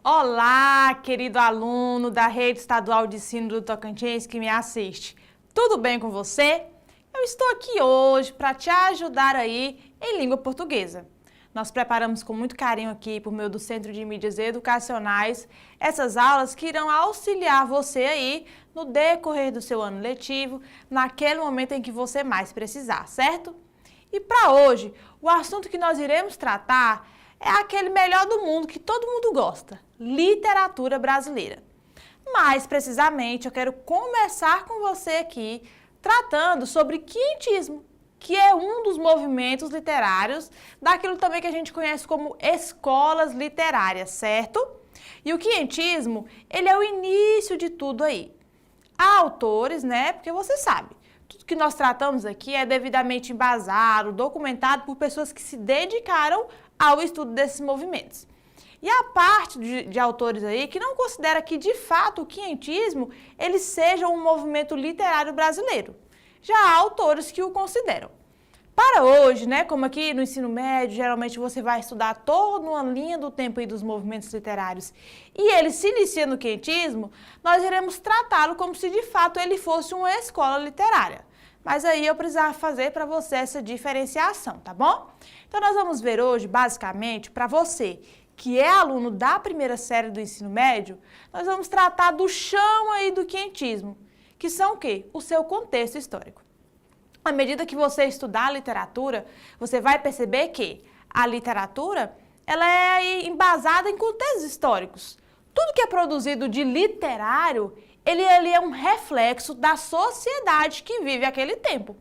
Olá, querido aluno da Rede Estadual de Ensino do Tocantins que me assiste. Tudo bem com você? Eu estou aqui hoje para te ajudar aí em língua portuguesa. Nós preparamos com muito carinho aqui por meio do Centro de Mídias Educacionais essas aulas que irão auxiliar você aí no decorrer do seu ano letivo, naquele momento em que você mais precisar, certo? E para hoje, o assunto que nós iremos tratar é aquele melhor do mundo que todo mundo gosta, literatura brasileira. Mais precisamente, eu quero começar com você aqui tratando sobre quientismo, que é um dos movimentos literários daquilo também que a gente conhece como escolas literárias, certo? E o quientismo, ele é o início de tudo aí. Há autores, né, porque você sabe, tudo que nós tratamos aqui é devidamente embasado, documentado por pessoas que se dedicaram ao estudo desses movimentos. E a parte de autores aí que não considera que, de fato, o quientismo ele seja um movimento literário brasileiro. Já há autores que o consideram. Para hoje, né, como aqui no ensino médio, geralmente você vai estudar toda uma linha do tempo aí dos movimentos literários e ele se inicia no quientismo, nós iremos tratá-lo como se, de fato, ele fosse uma escola literária. Mas aí eu precisava fazer para você essa diferenciação, tá bom? Então nós vamos ver hoje, basicamente, para você que é aluno da primeira série do ensino médio, nós vamos tratar do chão aí do quientismo, que são o quê? O seu contexto histórico. À medida que você estudar a literatura, você vai perceber que a literatura ela é aí embasada em contextos históricos. Tudo que é produzido de literário, ele é um reflexo da sociedade que vive aquele tempo.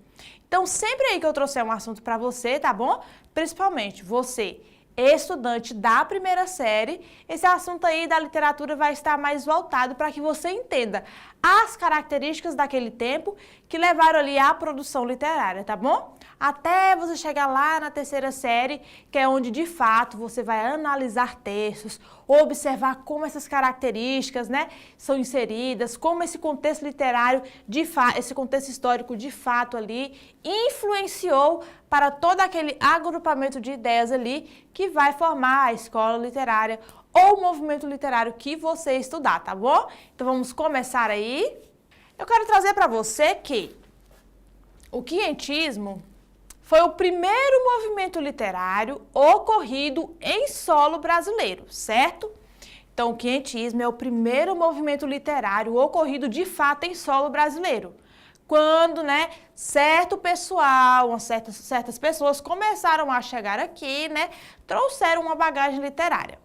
Então, sempre aí que eu trouxer um assunto para você, tá bom? Principalmente você, estudante da primeira série, esse assunto aí da literatura vai estar mais voltado para que você entenda as características daquele tempo que levaram ali à produção literária, tá bom? Até você chegar lá na terceira série, que é onde de fato você vai analisar textos, observar como essas características, né, são inseridas, como esse contexto literário, esse contexto histórico de fato ali influenciou para todo aquele agrupamento de ideias ali que vai formar a escola literária ou o movimento literário que você estudar, tá bom? Então vamos começar aí. Eu quero trazer para você que o quientismo foi o primeiro movimento literário ocorrido em solo brasileiro, certo? Então o quientismo é o primeiro movimento literário ocorrido de fato em solo brasileiro. Quando, né, certo pessoal, certas pessoas começaram a chegar aqui, né, trouxeram uma bagagem literária.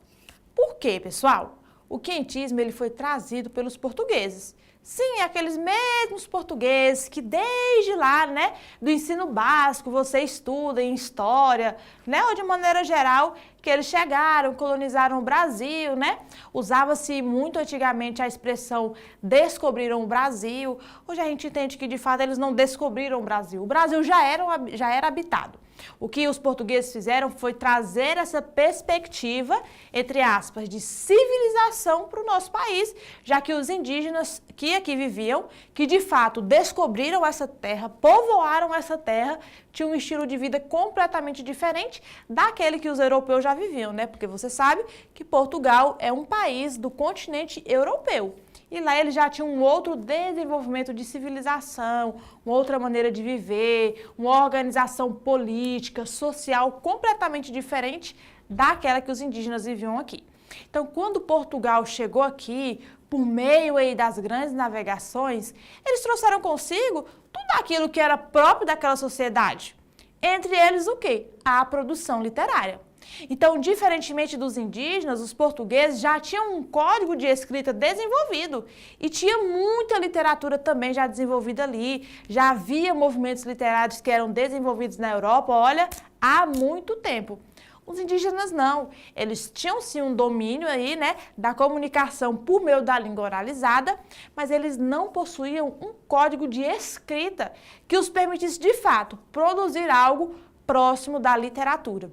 Por quê, pessoal? O quientismo ele foi trazido pelos portugueses. Sim, aqueles mesmos portugueses que desde lá, né, do ensino básico, você estuda em história, né, ou de maneira geral, que eles chegaram, colonizaram o Brasil, né? Usava-se muito antigamente a expressão descobriram o Brasil. Hoje a gente entende que, de fato, eles não descobriram o Brasil. O Brasil já era habitado. O que os portugueses fizeram foi trazer essa perspectiva, entre aspas, de civilização para o nosso país, já que os indígenas que aqui viviam, que de fato descobriram essa terra, povoaram essa terra, tinham um estilo de vida completamente diferente daquele que os europeus já viviam, né? Porque você sabe que Portugal é um país do continente europeu. E lá eles já tinham um outro desenvolvimento de civilização, uma outra maneira de viver, uma organização política, social completamente diferente daquela que os indígenas viviam aqui. Então, quando Portugal chegou aqui, por meio aí das grandes navegações, eles trouxeram consigo tudo aquilo que era próprio daquela sociedade. Entre eles o quê? A produção literária. Então, diferentemente dos indígenas, os portugueses já tinham um código de escrita desenvolvido e tinha muita literatura também já desenvolvida ali. Já havia movimentos literários que eram desenvolvidos na Europa, olha, há muito tempo. Os indígenas não, eles tinham sim um domínio aí, né, da comunicação por meio da língua oralizada, mas eles não possuíam um código de escrita que os permitisse, de fato, produzir algo próximo da literatura.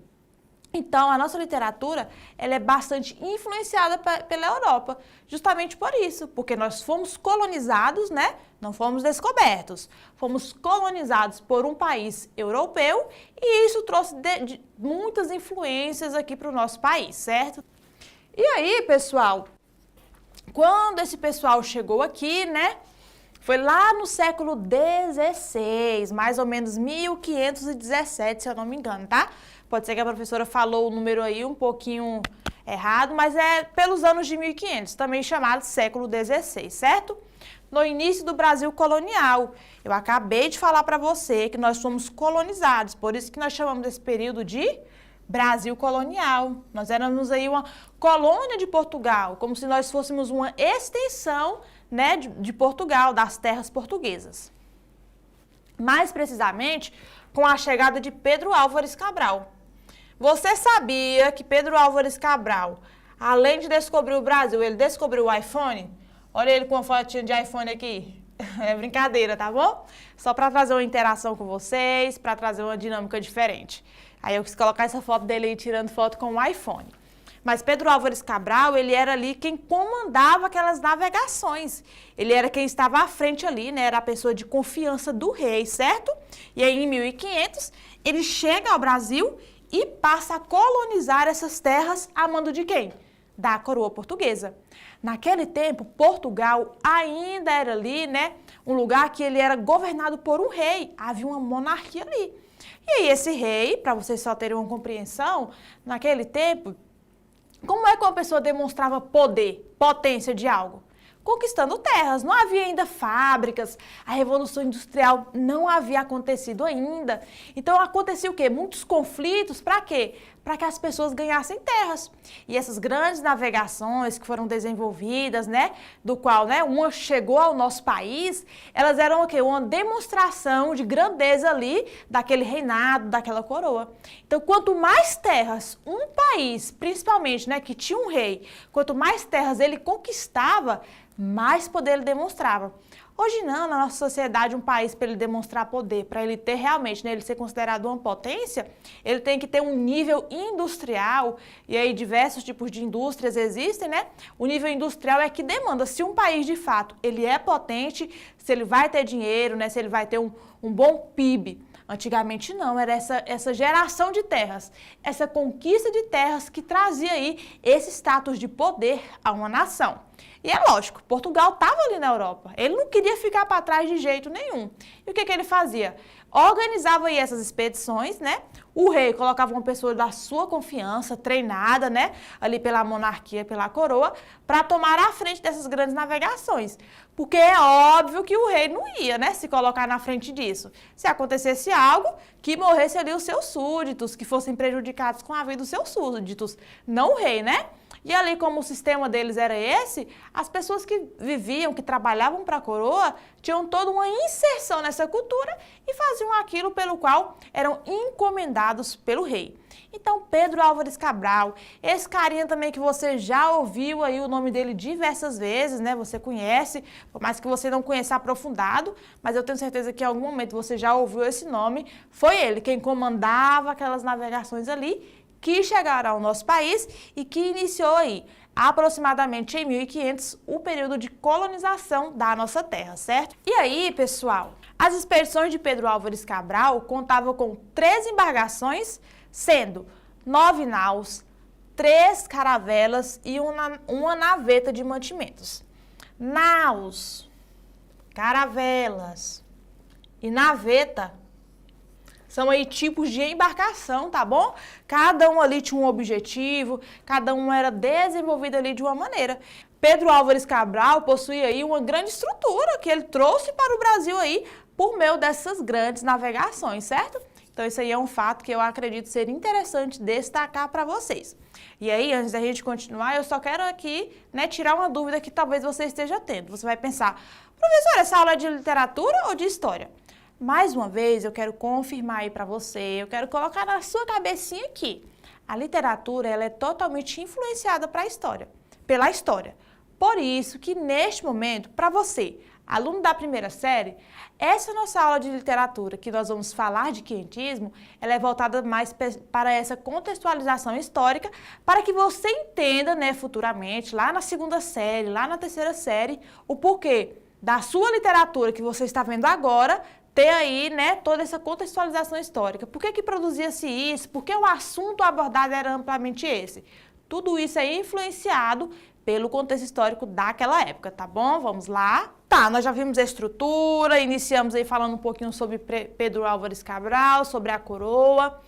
Então, a nossa literatura, ela é bastante influenciada pela Europa, justamente por isso, porque nós fomos colonizados, né? Não fomos descobertos, fomos colonizados por um país europeu e isso trouxe muitas influências aqui para o nosso país, certo? E aí, pessoal, quando esse pessoal chegou aqui, né? Foi lá no século XVI, mais ou menos 1517, se eu não me engano, tá? Pode ser que a professora falou o número aí um pouquinho errado, mas é pelos anos de 1500, também chamado século XVI, certo? No início do Brasil colonial. Eu acabei de falar para você que nós fomos colonizados, por isso que nós chamamos esse período de Brasil colonial. Nós éramos aí uma colônia de Portugal, como se nós fôssemos uma extensão, né, de Portugal, das terras portuguesas. Mais precisamente, com a chegada de Pedro Álvares Cabral. Você sabia que Pedro Álvares Cabral, além de descobrir o Brasil, ele descobriu o iPhone? Olha ele com uma fotinha de iPhone aqui. É brincadeira, tá bom? Só para trazer uma interação com vocês, para trazer uma dinâmica diferente. Aí eu quis colocar essa foto dele aí tirando foto com o iPhone. Mas Pedro Álvares Cabral, ele era ali quem comandava aquelas navegações. Ele era quem estava à frente ali, né? Era a pessoa de confiança do rei, certo? E aí em 1500, ele chega ao Brasil e passa a colonizar essas terras a mando de quem? Da coroa portuguesa. Naquele tempo, Portugal ainda era ali, né? Um lugar que ele era governado por um rei. Havia uma monarquia ali. E aí esse rei, para vocês só terem uma compreensão, naquele tempo, como é que uma pessoa demonstrava poder, potência de algo? Conquistando terras. Não havia ainda fábricas, a Revolução Industrial não havia acontecido ainda. Então acontecia o quê? Muitos conflitos, para quê? Para que as pessoas ganhassem terras. E essas grandes navegações que foram desenvolvidas, né, do qual, né, uma chegou ao nosso país, elas eram o quê? Uma demonstração de grandeza ali daquele reinado, daquela coroa. Então, quanto mais terras um país, principalmente, né, que tinha um rei, quanto mais terras ele conquistava, mais poder ele demonstrava. Hoje não, na nossa sociedade, um país para ele demonstrar poder, para ele ter realmente, né, ele ser considerado uma potência, ele tem que ter um nível industrial, e aí diversos tipos de indústrias existem, né? O nível industrial é que demanda se um país, de fato, ele é potente, se ele vai ter dinheiro, né, se ele vai ter um bom PIB. Antigamente não, era essa geração de terras, essa conquista de terras que trazia aí esse status de poder a uma nação. E é lógico, Portugal estava ali na Europa, ele não queria ficar para trás de jeito nenhum. E o que ele fazia? Organizava aí essas expedições, né? O rei colocava uma pessoa da sua confiança, treinada, né? Ali pela monarquia, pela coroa, para tomar a frente dessas grandes navegações. Porque é óbvio que o rei não ia, né, se colocar na frente disso. Se acontecesse algo, que morresse ali os seus súditos, que fossem prejudicados com a vida dos seus súditos, não o rei, né? E ali, como o sistema deles era esse, as pessoas que viviam, que trabalhavam para a coroa, tinham toda uma inserção nessa cultura e faziam aquilo pelo qual eram encomendados pelo rei. Então, Pedro Álvares Cabral, esse carinha também que você já ouviu aí o nome dele diversas vezes, né? Você conhece, por mais que você não conheça aprofundado, mas eu tenho certeza que em algum momento você já ouviu esse nome. Foi ele quem comandava aquelas navegações ali, que chegaram ao nosso país e que iniciou aí, aproximadamente em 1500, o período de colonização da nossa terra, certo? E aí, pessoal, as expedições de Pedro Álvares Cabral contavam com 13 embarcações, sendo 9 naus, 3 caravelas e uma naveta de mantimentos. Naus, caravelas e naveta são aí tipos de embarcação, tá bom? Cada um ali tinha um objetivo, cada um era desenvolvido ali de uma maneira. Pedro Álvares Cabral possuía aí uma grande estrutura que ele trouxe para o Brasil aí por meio dessas grandes navegações, certo? Então isso aí é um fato que eu acredito ser interessante destacar para vocês. E aí, antes da gente continuar, eu só quero aqui, né, tirar uma dúvida que talvez você esteja tendo. Você vai pensar, professora, essa aula é de literatura ou de história? Mais uma vez, eu quero confirmar aí para você, eu quero colocar na sua cabecinha aqui. A literatura, ela é totalmente influenciada pela história. Por isso que, neste momento, para você, aluno da primeira série, essa nossa aula de literatura, que nós vamos falar de quentismo, ela é voltada mais para essa contextualização histórica, para que você entenda, né, futuramente, lá na segunda série, lá na terceira série, o porquê da sua literatura que você está vendo agora, ter aí, né, toda essa contextualização histórica. Por que produzia-se isso? Por que o assunto abordado era amplamente esse? Tudo isso é influenciado pelo contexto histórico daquela época, tá bom? Vamos lá. Tá, nós já vimos a estrutura, iniciamos aí falando um pouquinho sobre Pedro Álvares Cabral, sobre a coroa.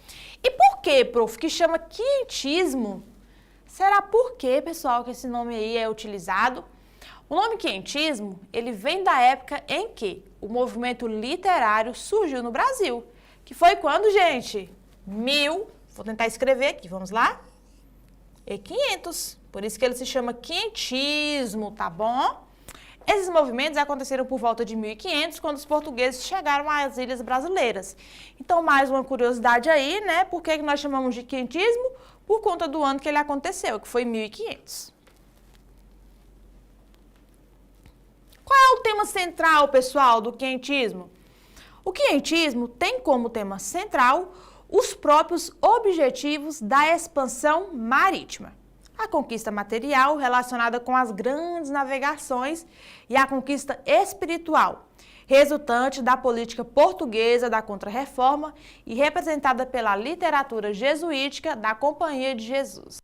E por que, prof, que chama quientismo? Será por quê, pessoal, que esse nome aí é utilizado? O nome quientismo, ele vem da época em que o movimento literário surgiu no Brasil. Que foi quando, gente? Vou tentar escrever aqui, vamos lá? E 500. Por isso que ele se chama quientismo, tá bom? Esses movimentos aconteceram por volta de 1500, quando os portugueses chegaram às ilhas brasileiras. Então, mais uma curiosidade aí, né? Por que nós chamamos de quientismo? Por conta do ano que ele aconteceu, que foi 1500. Qual é o tema central, pessoal, do quientismo? O quientismo tem como tema central os próprios objetivos da expansão marítima. A conquista material relacionada com as grandes navegações e a conquista espiritual, resultante da política portuguesa da Contra-Reforma e representada pela literatura jesuítica da Companhia de Jesus.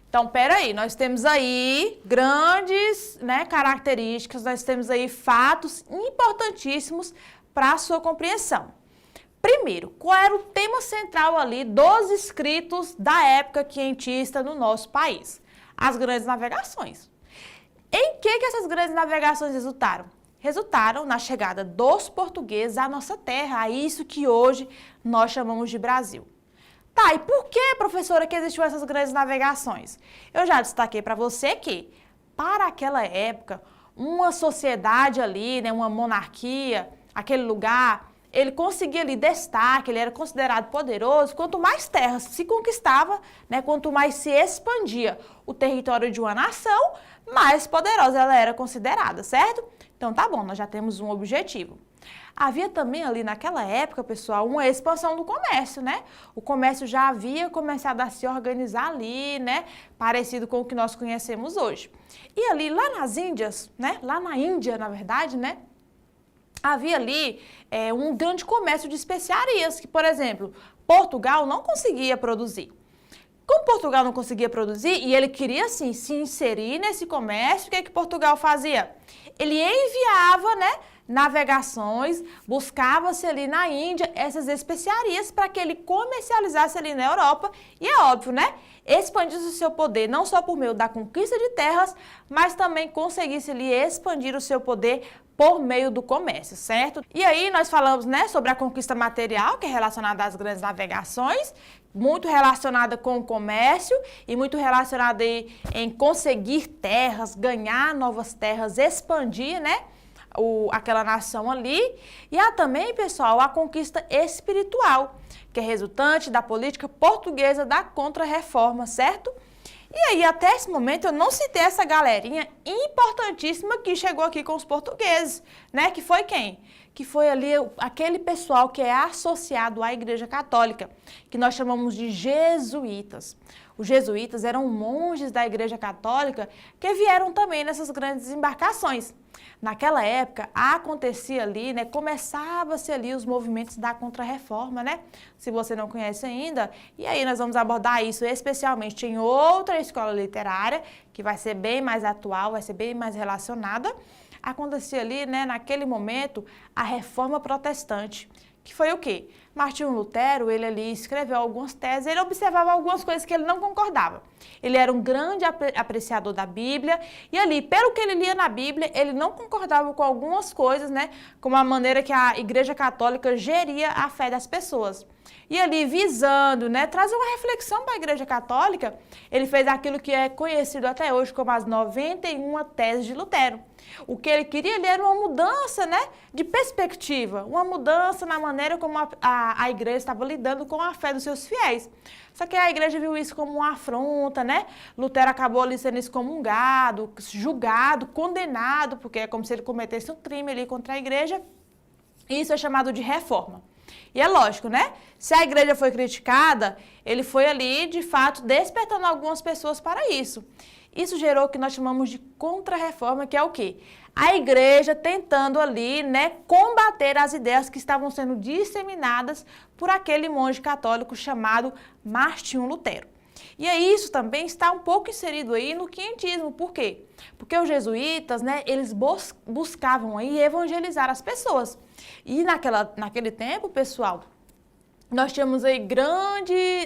Então, peraí, nós temos aí grandes, características, nós temos aí fatos importantíssimos para a sua compreensão. Primeiro, qual era o tema central ali dos escritos da época quientista no nosso país? As grandes navegações. Em que essas grandes navegações resultaram? Resultaram na chegada dos portugueses à nossa terra, a isso que hoje nós chamamos de Brasil. Tá, e por que, professora, que existiu essas grandes navegações? Eu já destaquei para você que, para aquela época, uma sociedade ali, uma monarquia, aquele lugar, ele conseguia ali destaque, ele era considerado poderoso, quanto mais terras se conquistava, quanto mais se expandia o território de uma nação, mais poderosa ela era considerada, certo? Então tá bom, nós já temos um objetivo. Havia também ali naquela época, pessoal, uma expansão do comércio, O comércio já havia começado a se organizar ali, Parecido com o que nós conhecemos hoje. E ali, lá nas Índias, Lá na Índia, na verdade, Havia ali um grande comércio de especiarias, que, por exemplo, Portugal não conseguia produzir. Como Portugal não conseguia produzir e ele queria, assim, se inserir nesse comércio, o que é que Portugal fazia? Ele enviava, navegações, buscava-se ali na Índia essas especiarias para que ele comercializasse ali na Europa e é óbvio, expandisse o seu poder não só por meio da conquista de terras, mas também conseguisse ali expandir o seu poder por meio do comércio, certo? E aí nós falamos, sobre a conquista material, que é relacionada às grandes navegações, muito relacionada com o comércio e muito relacionada aí em conseguir terras, ganhar novas terras, expandir, aquela nação ali. E há também, pessoal, a conquista espiritual, que é resultante da política portuguesa da Contra-Reforma, certo? E aí, até esse momento, eu não citei essa galerinha importantíssima que chegou aqui com os portugueses, Que foi quem? Que foi ali aquele pessoal que é associado à Igreja Católica, que nós chamamos de jesuítas. Os jesuítas eram monges da Igreja Católica que vieram também nessas grandes embarcações. Naquela época, acontecia ali, começava-se ali os movimentos da Contra-Reforma, Se você não conhece ainda, e aí nós vamos abordar isso especialmente em outra escola literária, que vai ser bem mais atual, vai ser bem mais relacionada. Acontecia ali, naquele momento, a Reforma Protestante, que foi o quê? Martinho Lutero, ele ali escreveu algumas teses, ele observava algumas coisas que ele não concordava. Ele era um grande apreciador da Bíblia e ali, pelo que ele lia na Bíblia, ele não concordava com algumas coisas, como a maneira que a Igreja Católica geria a fé das pessoas. E ali, visando, trazer uma reflexão para a Igreja Católica, ele fez aquilo que é conhecido até hoje como as 91 teses de Lutero. O que ele queria ali era uma mudança, de perspectiva, uma mudança na maneira como a igreja estava lidando com a fé dos seus fiéis. Só que a igreja viu isso como uma afronta, Lutero acabou ali sendo excomungado, julgado, condenado, porque é como se ele cometesse um crime ali contra a igreja. E isso é chamado de reforma. E é lógico, Se a igreja foi criticada, ele foi ali, de fato, despertando algumas pessoas para isso. Isso gerou o que nós chamamos de contra-reforma, que é o quê? A igreja tentando ali, né, combater as ideias que estavam sendo disseminadas por aquele monge católico chamado Martinho Lutero. E aí isso também está um pouco inserido aí no quinhentismo. Por quê? Porque os jesuítas, né, eles buscavam aí evangelizar as pessoas. E naquele tempo, pessoal, nós tínhamos aí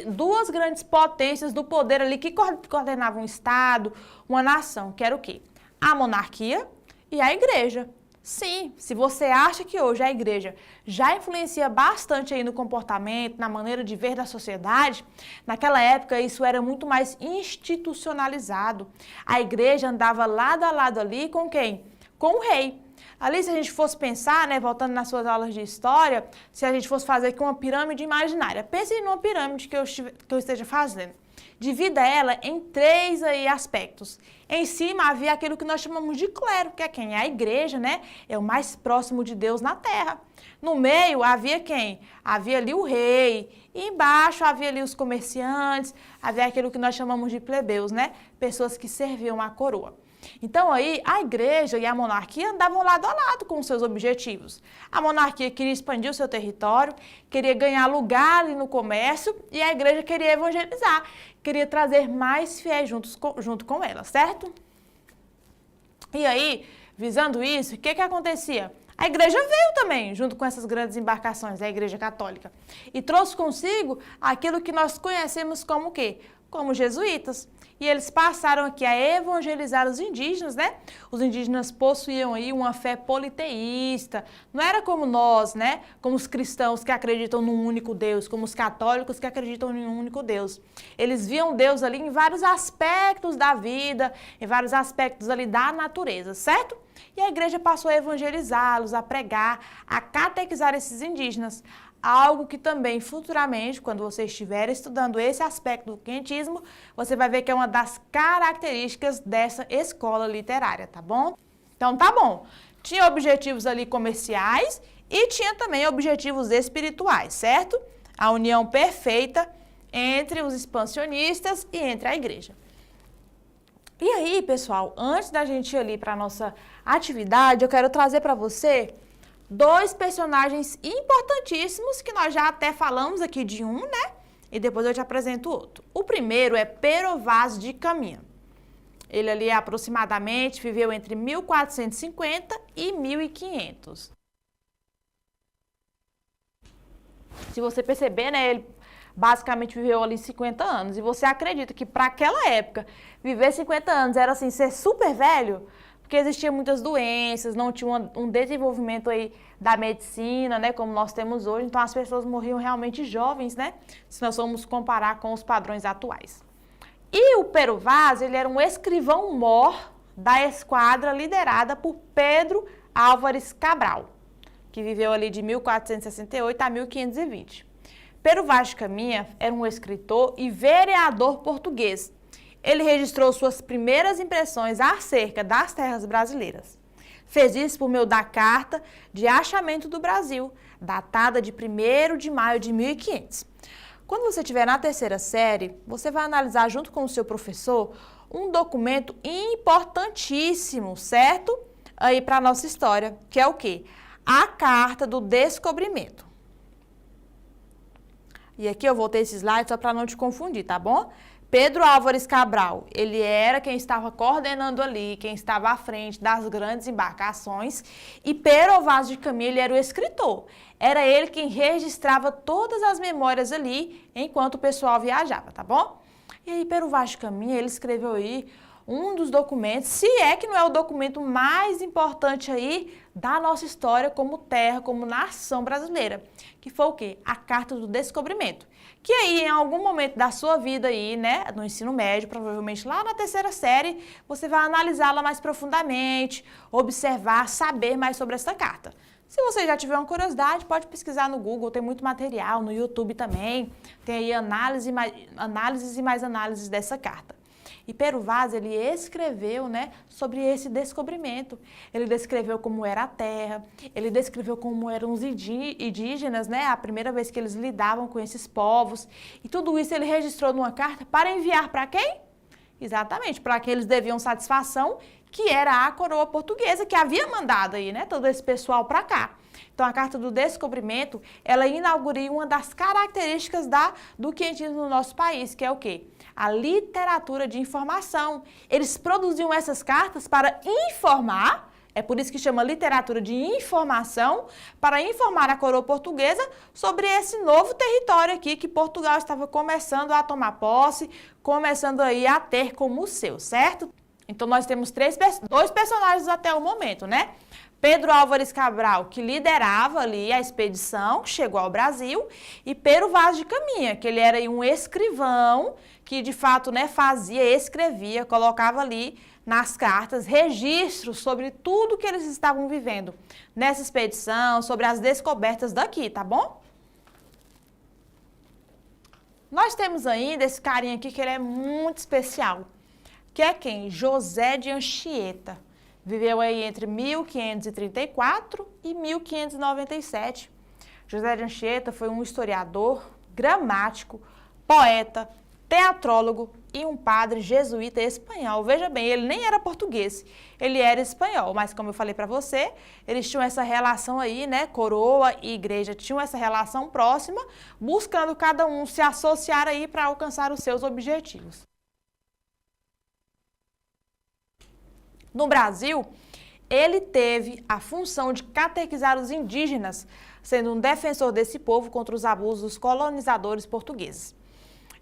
duas grandes potências do poder ali que coordenavam um Estado, uma nação, que era o quê? A monarquia e a igreja. Sim, se você acha que hoje a igreja já influencia bastante aí no comportamento, na maneira de ver da sociedade, naquela época isso era muito mais institucionalizado. A igreja andava lado a lado ali com quem? Com o rei. Ali, se a gente fosse pensar, né, voltando nas suas aulas de história, se a gente fosse fazer aqui uma pirâmide imaginária, pense numa pirâmide que eu esteja fazendo. Divida ela em 3 aí aspectos. Em cima havia aquilo que nós chamamos de clero, que é quem? É a igreja, né? É o mais próximo de Deus na terra. No meio havia quem? Havia ali o rei. E embaixo havia ali os comerciantes, havia aquilo que nós chamamos de plebeus, né? Pessoas que serviam a coroa. Então aí a igreja e a monarquia andavam lado a lado com os seus objetivos. A monarquia queria expandir o seu território, queria ganhar lugar ali no comércio e a igreja queria evangelizar, queria trazer mais fiéis junto com ela, certo? E aí, visando isso, o que acontecia? A igreja veio também, junto com essas grandes embarcações, a igreja católica, e trouxe consigo aquilo que nós conhecemos como o quê? Como jesuítas. E eles passaram aqui a evangelizar os indígenas, né? Os indígenas possuíam aí uma fé politeísta. Não era como nós, né? Como os cristãos que acreditam num único Deus, como os católicos que acreditam em um único Deus. Eles viam Deus ali em vários aspectos da vida, em vários aspectos ali da natureza, certo? E a igreja passou a evangelizá-los, a pregar, a catequizar esses indígenas. Algo que também futuramente, quando você estiver estudando esse aspecto do quinhentismo, você vai ver que é uma das características dessa escola literária, tá bom? Então tá bom. Tinha objetivos ali comerciais e tinha também objetivos espirituais, certo? A união perfeita entre os expansionistas e entre a igreja. E aí, pessoal, antes da gente ir ali para a nossa atividade, eu quero trazer para você 2 personagens importantíssimos que nós já até falamos aqui de um, né? E depois eu te apresento outro. O primeiro é Pero Vaz de Caminha. Ele ali aproximadamente viveu entre 1450 e 1500. Se você perceber, né, ele basicamente viveu ali 50 anos. E você acredita que para aquela época, viver 50 anos era assim, ser super velho? Porque existiam muitas doenças, não tinha um desenvolvimento aí da medicina, né, como nós temos hoje. Então, as pessoas morriam realmente jovens, né, se nós formos comparar com os padrões atuais. E o Pero Vaz, ele era um escrivão-mor da esquadra liderada por Pedro Álvares Cabral, que viveu ali de 1468 a 1520. Pero Vaz de Caminha era um escritor e vereador português. Ele registrou suas primeiras impressões acerca das terras brasileiras. Fez isso por meio da Carta de Achamento do Brasil, datada de 1º de maio de 1500. Quando você estiver na 3ª série, você vai analisar junto com o seu professor um documento importantíssimo, certo? Aí para a nossa história, que é o quê? A Carta do Descobrimento. E aqui eu vou ter esse slide só para não te confundir, tá bom? Pedro Álvares Cabral, ele era quem estava coordenando ali, quem estava à frente das grandes embarcações, e Pero Vaz de Caminha, ele era o escritor. Era ele quem registrava todas as memórias ali, enquanto o pessoal viajava, tá bom? E aí, Pero Vaz de Caminha, ele escreveu aí um dos documentos, se é que não é o documento mais importante aí da nossa história como terra, como nação brasileira, que foi o quê? A Carta do Descobrimento. Que aí, em algum momento da sua vida aí, né, no ensino médio, provavelmente lá na 3ª série, você vai analisá-la mais profundamente, observar, saber mais sobre essa carta. Se você já tiver uma curiosidade, pode pesquisar no Google, tem muito material, no YouTube também, tem aí análises e mais análises dessa carta. E Pero Vaz, ele escreveu, né, sobre esse descobrimento. Ele descreveu como era a terra, ele descreveu como eram os indígenas, né, a primeira vez que eles lidavam com esses povos. E tudo isso ele registrou numa carta para enviar para quem? Exatamente, para que eles deviam satisfação, que era a coroa portuguesa, que havia mandado aí, né, todo esse pessoal para cá. Então, a Carta do Descobrimento, ela inaugura uma das características do quentismo no nosso país, que é o quê? A literatura de informação. Eles produziam essas cartas para informar, é por isso que chama literatura de informação, para informar a coroa portuguesa sobre esse novo território aqui que Portugal estava começando a tomar posse, começando aí a ter como seu, certo? Então, nós temos dois personagens até o momento, né? Pedro Álvares Cabral, que liderava ali a expedição, que chegou ao Brasil, e Pero Vaz de Caminha, que ele era um escrivão, que de fato, né, escrevia, colocava ali nas cartas registros sobre tudo que eles estavam vivendo nessa expedição, sobre as descobertas daqui, tá bom? Nós temos ainda esse carinha aqui que ele é muito especial, que é quem? José de Anchieta. Viveu aí entre 1534 e 1597. José de Anchieta foi um historiador, gramático, poeta, teatrólogo e um padre jesuíta espanhol. Veja bem, ele nem era português, ele era espanhol, mas como eu falei para você, eles tinham essa relação aí, né, coroa e igreja tinham essa relação próxima, buscando cada um se associar aí para alcançar os seus objetivos. No Brasil, ele teve a função de catequizar os indígenas, sendo um defensor desse povo contra os abusos dos colonizadores portugueses.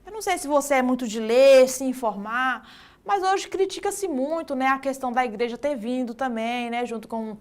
Eu não sei se você é muito de ler, se informar, mas hoje critica-se muito, né, a questão da igreja ter vindo também, né, junto com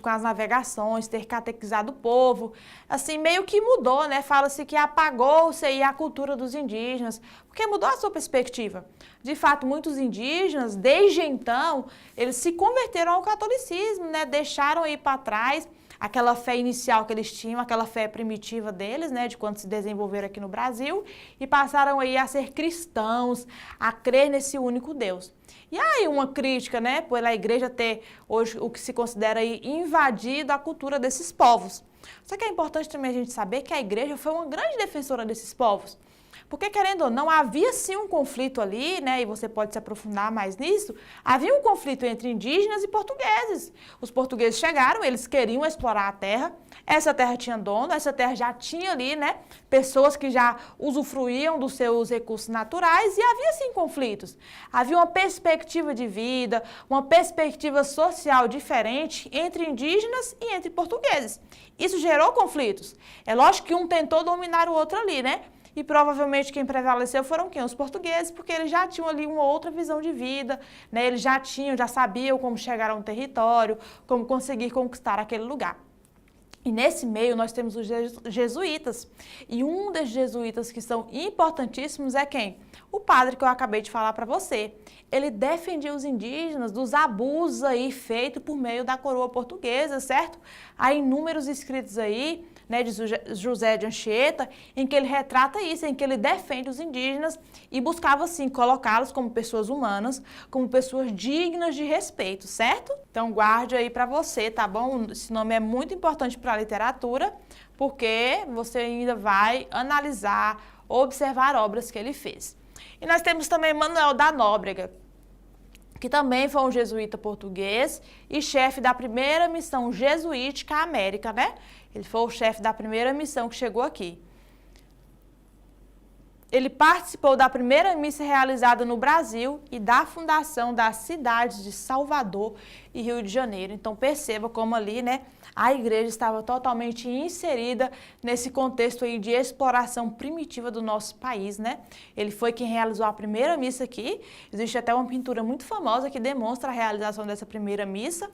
as navegações, ter catequizado o povo. Assim, meio que mudou, né? Fala-se que apagou-se aí a cultura dos indígenas, porque mudou a sua perspectiva. De fato, muitos indígenas, desde então, eles se converteram ao catolicismo, né? Deixaram aí para trás aquela fé inicial que eles tinham, aquela fé primitiva deles, né, de quando se desenvolveram aqui no Brasil, e passaram aí a ser cristãos, a crer nesse único Deus. E aí uma crítica, né, pela igreja ter hoje o que se considera aí invadido a cultura desses povos. Só que é importante também a gente saber que a igreja foi uma grande defensora desses povos. Porque, querendo ou não, havia sim um conflito ali, né, e você pode se aprofundar mais nisso, havia um conflito entre indígenas e portugueses. Os portugueses chegaram, eles queriam explorar a terra, essa terra tinha dono, essa terra já tinha ali, né, pessoas que já usufruíam dos seus recursos naturais e havia sim conflitos. Havia uma perspectiva de vida, uma perspectiva social diferente entre indígenas e entre portugueses. Isso gerou conflitos. É lógico que um tentou dominar o outro ali, né? E provavelmente quem prevaleceu foram quem? Os portugueses, porque eles já tinham ali uma outra visão de vida, né? Eles já sabiam como chegar a um território, como conseguir conquistar aquele lugar. E nesse meio nós temos os jesuítas. E um dos jesuítas que são importantíssimos é quem? O padre que eu acabei de falar para você. Ele defendia os indígenas dos abusos aí feitos por meio da coroa portuguesa, certo? Há inúmeros escritos aí, né, de José de Anchieta, em que ele retrata isso, em que ele defende os indígenas e buscava, assim, colocá-los como pessoas humanas, como pessoas dignas de respeito, certo? Então, guarde aí para você, tá bom? Esse nome é muito importante para a literatura, porque você ainda vai analisar, observar obras que ele fez. E nós temos também Manuel da Nóbrega, que também foi um jesuíta português e chefe da primeira missão jesuítica à América, né? Ele foi o chefe da primeira missão que chegou aqui. Ele participou da primeira missa realizada no Brasil e da fundação das cidades de Salvador e Rio de Janeiro. Então perceba como ali, né, a igreja estava totalmente inserida nesse contexto aí de exploração primitiva do nosso país, né? Ele foi quem realizou a primeira missa aqui. Existe até uma pintura muito famosa que demonstra a realização dessa primeira missa.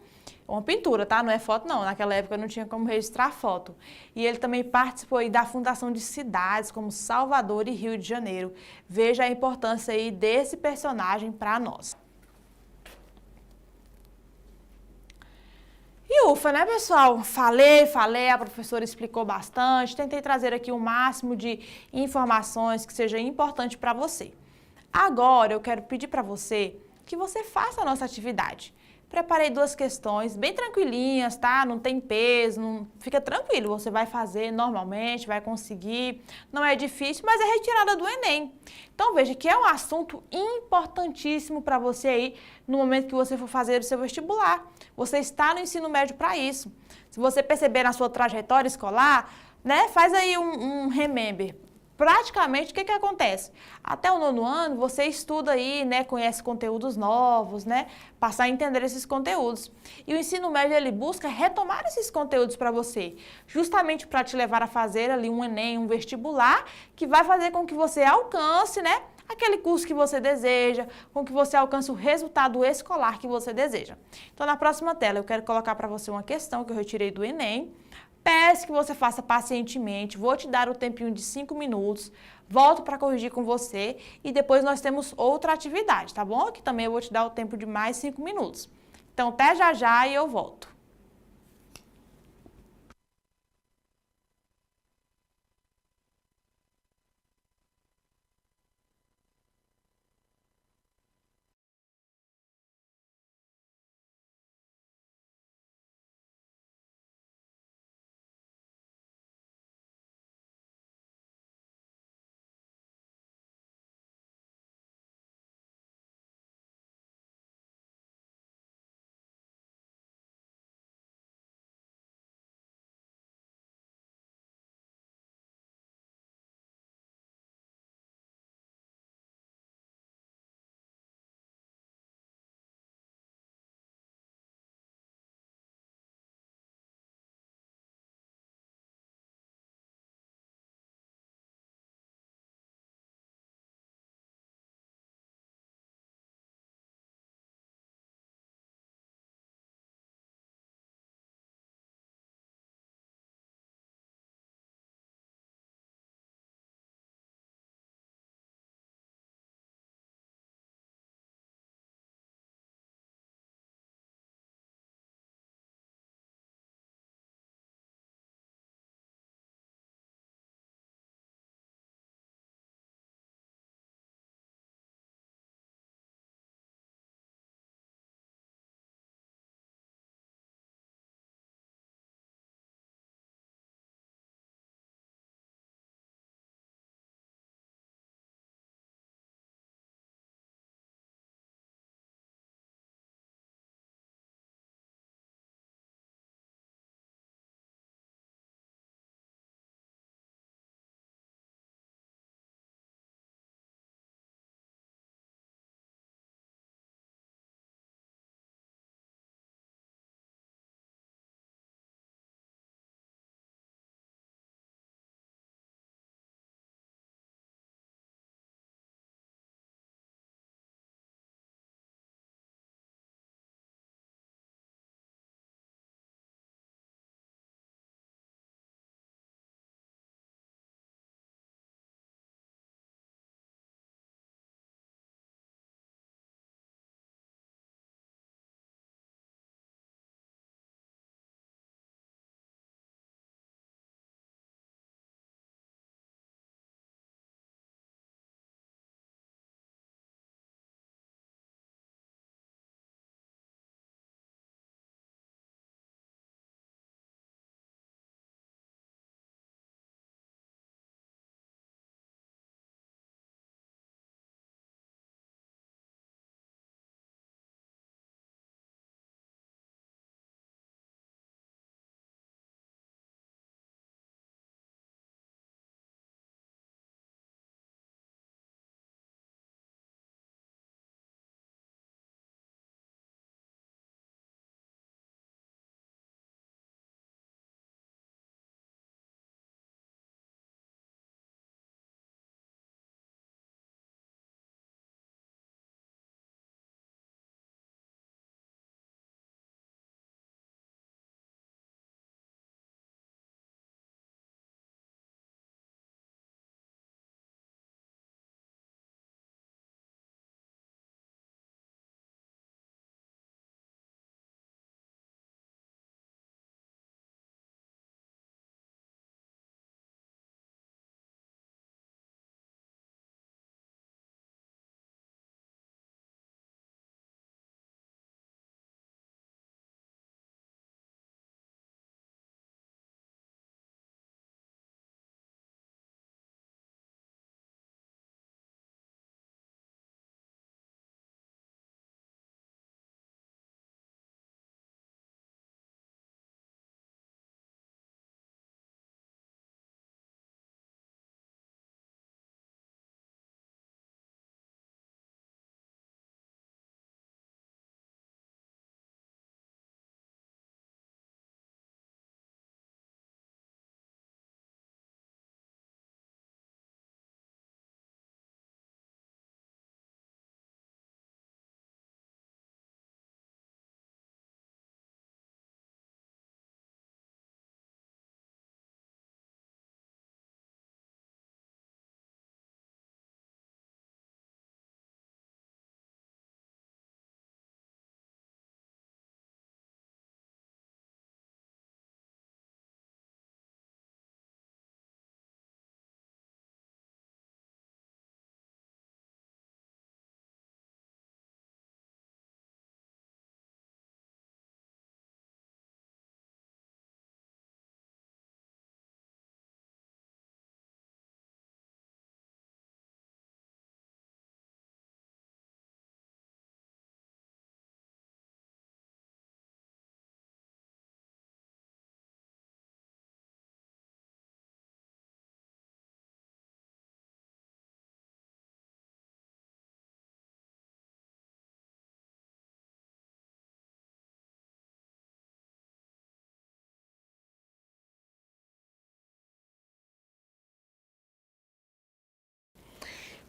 Uma pintura, tá? Não é foto, não. Naquela época não tinha como registrar foto. E ele também participou aí da fundação de cidades como Salvador e Rio de Janeiro. Veja a importância aí desse personagem para nós. E ufa, né, pessoal? Falei, a professora explicou bastante. Tentei trazer aqui o máximo de informações que seja importante para você. Agora eu quero pedir para você que você faça a nossa atividade. Preparei duas questões bem tranquilinhas, tá? Não tem peso, fica tranquilo, você vai fazer normalmente, vai conseguir. Não é difícil, mas é retirada do Enem. Então veja que é um assunto importantíssimo para você aí no momento que você for fazer o seu vestibular. Você está no ensino médio para isso. Se você perceber na sua trajetória escolar, né, faz aí um remember. Praticamente, o que acontece? Até o 9º ano, você estuda aí, né, conhece conteúdos novos, né, passar a entender esses conteúdos. E o ensino médio, ele busca retomar esses conteúdos para você, justamente para te levar a fazer ali um Enem, um vestibular, que vai fazer com que você alcance, né, aquele curso que você deseja, com que você alcance o resultado escolar que você deseja. Então, na próxima tela, eu quero colocar para você uma questão que eu retirei do Enem. Peço que você faça pacientemente, vou te dar o tempinho de 5 minutos, volto para corrigir com você e depois nós temos outra atividade, tá bom? Que também eu vou te dar o tempo de mais 5 minutos. Então, até já já e eu volto.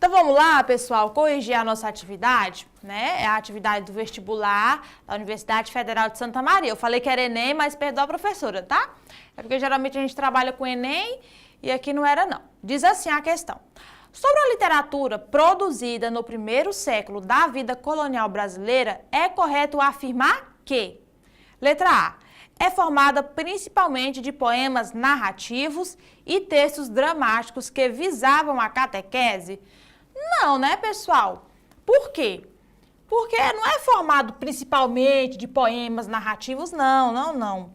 Então vamos lá, pessoal, corrigir a nossa atividade, né? É a atividade do vestibular da Universidade Federal de Santa Maria. Eu falei que era Enem, mas perdoa a professora, tá? É porque geralmente a gente trabalha com Enem e aqui não era não. Diz assim a questão. Sobre a literatura produzida no primeiro século da vida colonial brasileira, é correto afirmar que: letra A, é formada principalmente de poemas narrativos e textos dramáticos que visavam a catequese? Não, né, pessoal? Por quê? Porque não é formado principalmente de poemas narrativos, não.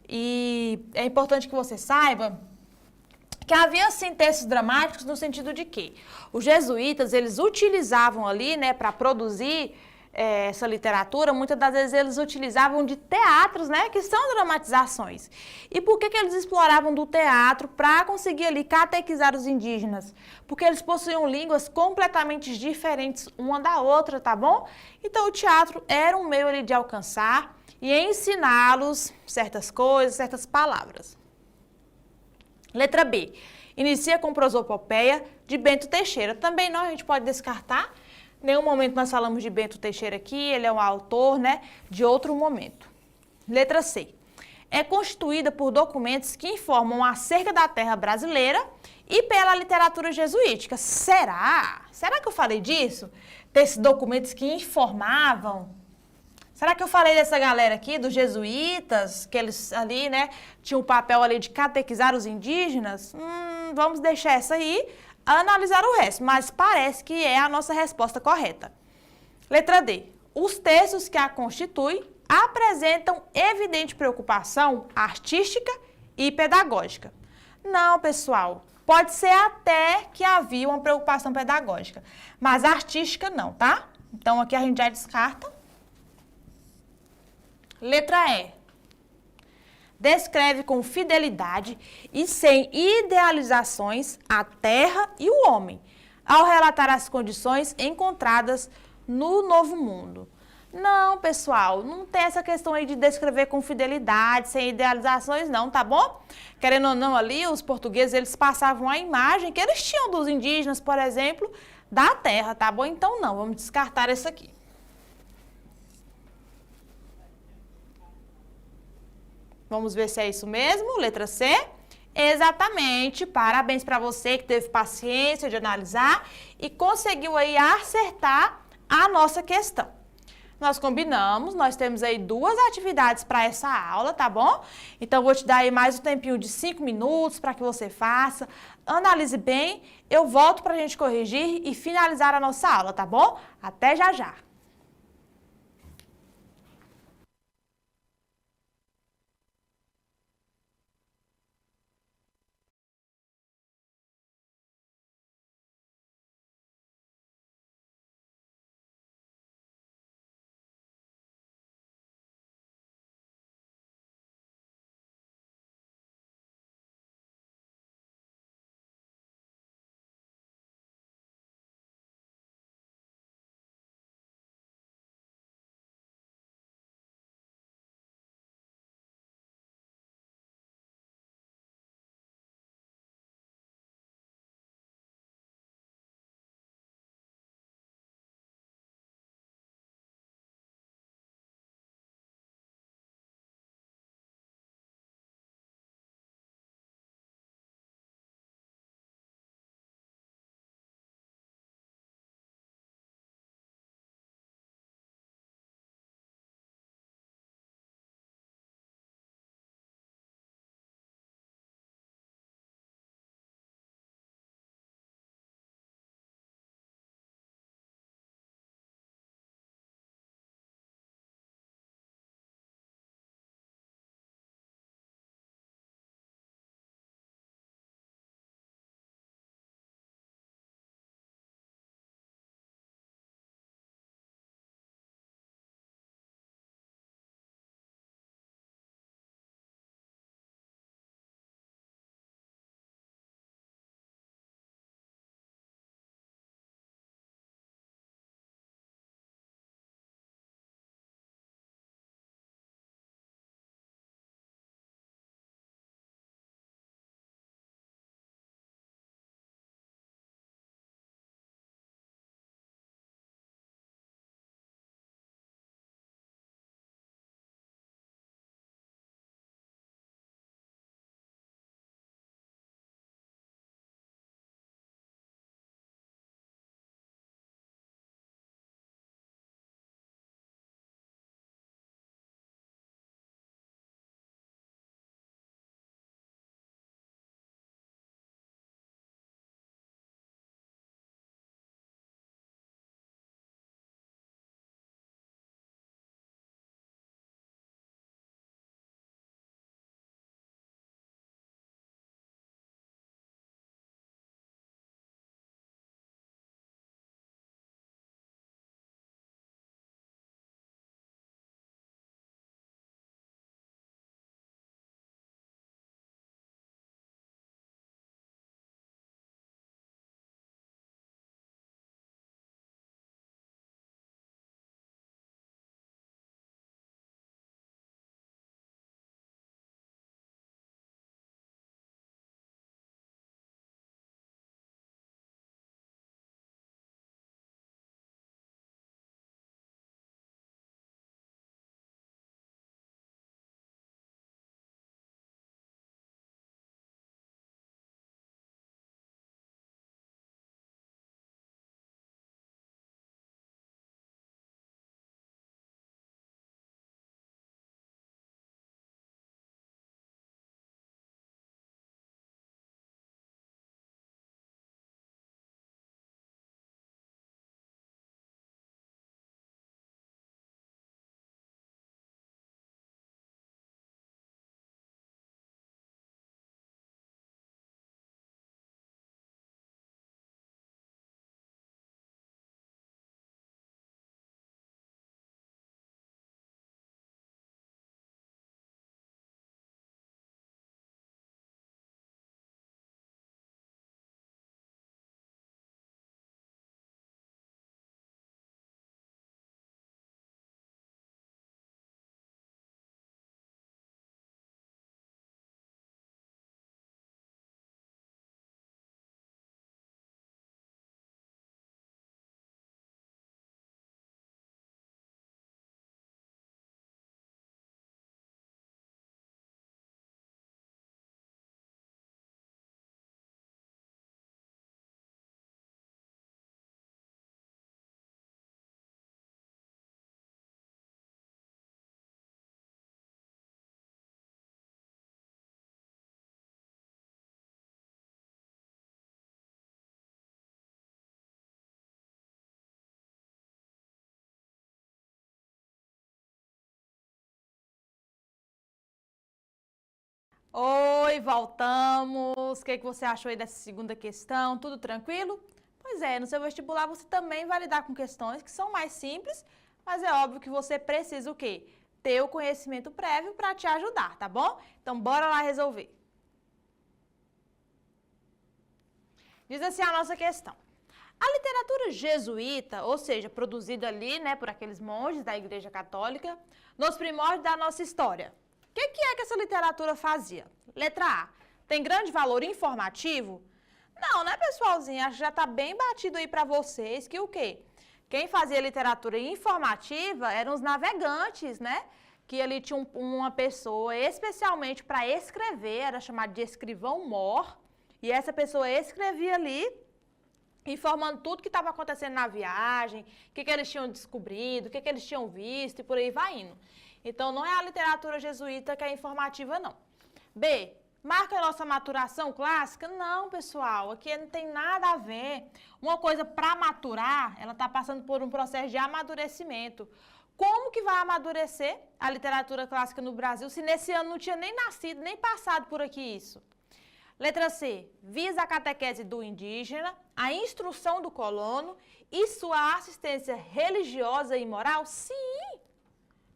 E é importante que você saiba que havia, sim, textos dramáticos no sentido de que os jesuítas, eles utilizavam ali, né, para produzir essa literatura, muitas das vezes eles utilizavam de teatros, né, que são dramatizações. E por que eles exploravam do teatro para conseguir ali catequizar os indígenas? Porque eles possuíam línguas completamente diferentes uma da outra, tá bom? Então o teatro era um meio ali de alcançar e ensiná-los certas coisas, certas palavras. Letra B. Inicia com prosopopeia de Bento Teixeira. Também não, a gente pode descartar. Em nenhum momento nós falamos de Bento Teixeira aqui, ele é um autor, né, de outro momento. Letra C. É constituída por documentos que informam acerca da terra brasileira e pela literatura jesuítica. Será? Será que eu falei disso? Desses documentos que informavam? Será que eu falei dessa galera aqui, dos jesuítas, que eles ali, né, tinham o papel ali de catequizar os indígenas? Vamos deixar essa aí, analisar o resto, mas parece que é a nossa resposta correta. Letra D. Os textos que a constituem apresentam evidente preocupação artística e pedagógica. Não, pessoal, pode ser até que havia uma preocupação pedagógica, mas artística não, tá? Então aqui a gente já descarta. Letra E. Descreve com fidelidade e sem idealizações a terra e o homem, ao relatar as condições encontradas no Novo Mundo. Não, pessoal, não tem essa questão aí de descrever com fidelidade, sem idealizações, não, tá bom? Querendo ou não, ali, os portugueses, eles passavam a imagem que eles tinham dos indígenas, por exemplo, da terra, tá bom? Então, não, vamos descartar essa aqui. Vamos ver se é isso mesmo, letra C. Exatamente, parabéns para você que teve paciência de analisar e conseguiu aí acertar a nossa questão. Nós combinamos, nós temos aí 2 atividades para essa aula, tá bom? Então, vou te dar aí mais um tempinho de 5 minutos para que você faça, analise bem, eu volto para a gente corrigir e finalizar a nossa aula, tá bom? Até já já! Oi, voltamos. O que você achou aí dessa segunda questão? Tudo tranquilo? Pois é, no seu vestibular você também vai lidar com questões que são mais simples, mas é óbvio que você precisa o quê? Ter o conhecimento prévio para te ajudar, tá bom? Então, bora lá resolver. Diz assim a nossa questão. A literatura jesuíta, ou seja, produzida ali, né, por aqueles monges da Igreja Católica, nos primórdios da nossa história. O que é que essa literatura fazia? Letra A. Tem grande valor informativo? Não, né, pessoalzinho? Acho que já está bem batido aí para vocês que o quê? Quem fazia literatura informativa eram os navegantes, né? Que ali tinha uma pessoa especialmente para escrever, era chamado de escrivão-mor, e essa pessoa escrevia ali, informando tudo que estava acontecendo na viagem, o que eles tinham descobrido, o que eles tinham visto e por aí vai indo. Então, não é a literatura jesuíta que é informativa, não. B. Marca a nossa maturação clássica? Não, pessoal, aqui não tem nada a ver. Uma coisa para maturar, ela está passando por um processo de amadurecimento. Como que vai amadurecer a literatura clássica no Brasil se nesse ano não tinha nem nascido, nem passado por aqui isso? Letra C. Visa a catequese do indígena, a instrução do colono e sua assistência religiosa e moral? Sim!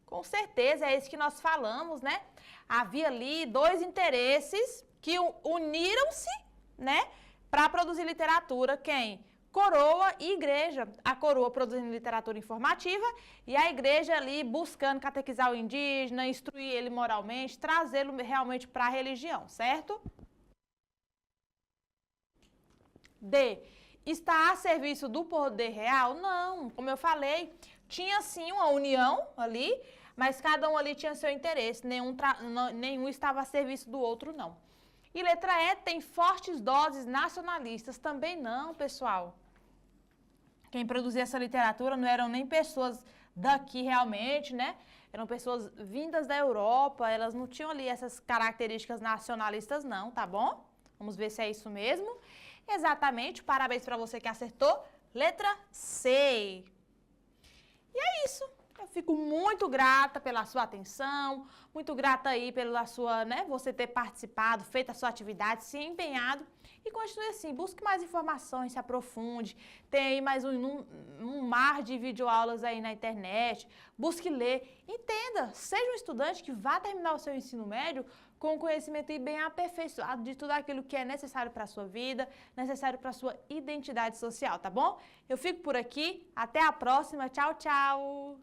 Com certeza, é isso que nós falamos, né? Havia ali dois interesses que uniram-se, né, para produzir literatura. Quem? Coroa e igreja. A coroa produzindo literatura informativa e a igreja ali buscando catequizar o indígena, instruir ele moralmente, trazê-lo realmente para a religião, certo? D. Está a serviço do poder real? Não, como eu falei, tinha sim uma união ali, mas cada um ali tinha seu interesse, nenhum estava a serviço do outro, não. E letra E, tem fortes doses nacionalistas? Também não, pessoal. Quem produzia essa literatura não eram nem pessoas daqui realmente, né? Eram pessoas vindas da Europa, elas não tinham ali essas características nacionalistas não, tá bom? Vamos ver se é isso mesmo. Exatamente, parabéns para você que acertou. Letra C. E é isso. Eu fico muito grata pela sua atenção, muito grata aí pela sua, né, você ter participado, feito a sua atividade, se empenhado e continue assim, busque mais informações, se aprofunde, tem aí mais um mar de videoaulas aí na internet, busque ler, entenda, seja um estudante que vá terminar o seu ensino médio com conhecimento bem aperfeiçoado de tudo aquilo que é necessário para a sua vida, necessário para a sua identidade social, tá bom? Eu fico por aqui, até a próxima, tchau, tchau!